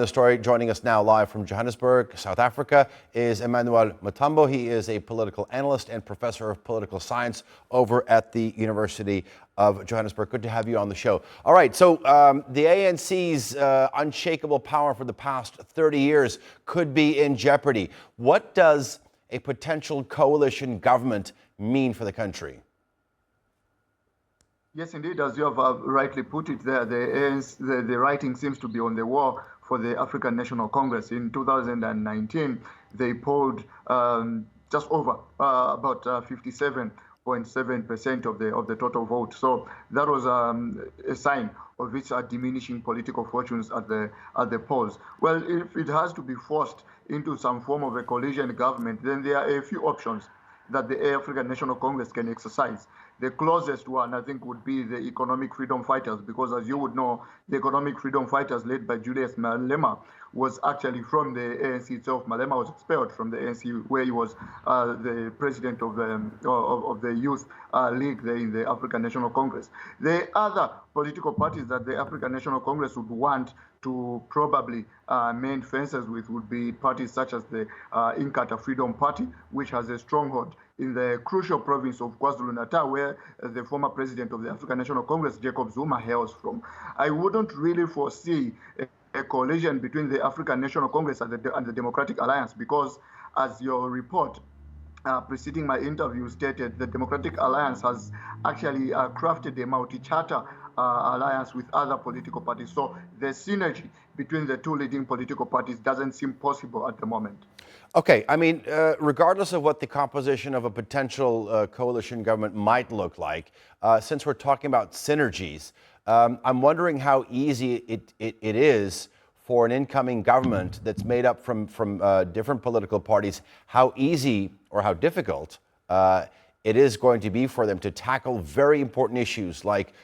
The story joining us now live from Johannesburg, South Africa, is Emmanuel Matambo. He is a political analyst and professor of political science over at the University of Johannesburg. Good to have you on the show. All right, so the ANC's unshakable power for the past 30 years could be in jeopardy. What does a potential coalition government mean for the country? Yes, indeed, as you have rightly put it there, the writing seems to be on the wall for the African National Congress. In 2019, they polled just over about 57.7% of the total vote. So that was a sign of its diminishing political fortunes at the polls. Well, if it has to be forced into some form of a coalition government, then there are a few options that the African National Congress can exercise. The closest one, I think, would be the Economic Freedom Fighters, because as you would know, the Economic Freedom Fighters led by Julius Malema was actually from the ANC itself. Malema was expelled from the ANC, where he was the president of the Youth League there in the African National Congress. The other political parties that the African National Congress would want to probably mend fences with would be parties such as the Inkatha Freedom Party, which has a stronghold in the crucial province of KwaZulu-Natal, where the former president of the African National Congress, Jacob Zuma, hails from. I wouldn't really foresee a coalition between the African National Congress and the Democratic Alliance, because as your report preceding my interview stated, the Democratic Alliance has actually crafted a multi-charter alliance with other political parties. So the synergy between the two leading political parties doesn't seem possible at the moment. Okay, I mean, regardless of what the composition of a potential coalition government might look like, since we're talking about synergies, I'm wondering how easy it is for an incoming government that's made up from different political parties, how easy or how difficult it is going to be for them to tackle very important issues like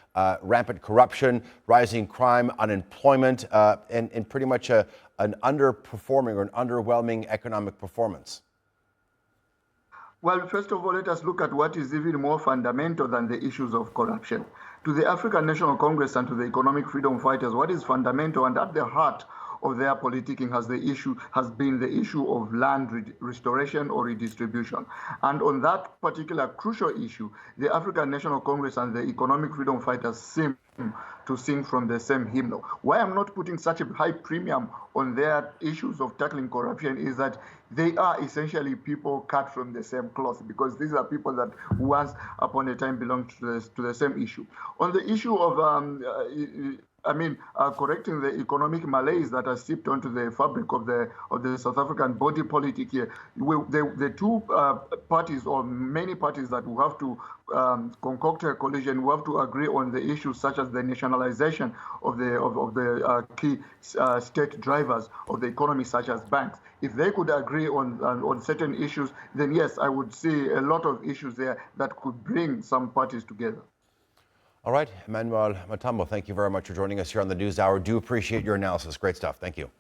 rampant corruption, rising crime, unemployment, and pretty much an underperforming or an underwhelming economic performance. Well, first of all, let us look at what is even more fundamental than the issues of corruption. To the African National Congress and to the Economic Freedom Fighters, what is fundamental and at the heart of their politicking has been the issue of land restoration or redistribution. And on that particular crucial issue, the African National Congress and the Economic Freedom Fighters seem to sing from the same hymnal. Why I'm not putting such a high premium on their issues of tackling corruption is that they are essentially people cut from the same cloth, because these are people that once upon a time belonged to the same issue. On the issue of correcting the economic malaise that has seeped onto the fabric of the South African body politic here, the two parties or many parties that will have to concoct a coalition will have to agree on the issues such as the nationalization of the key state drivers of the economy, such as banks. If they could agree on certain issues, then yes, I would see a lot of issues there that could bring some parties together. All right, Emmanuel Matambo, thank you very much for joining us here on the NewsHour. Do appreciate your analysis. Great stuff. Thank you.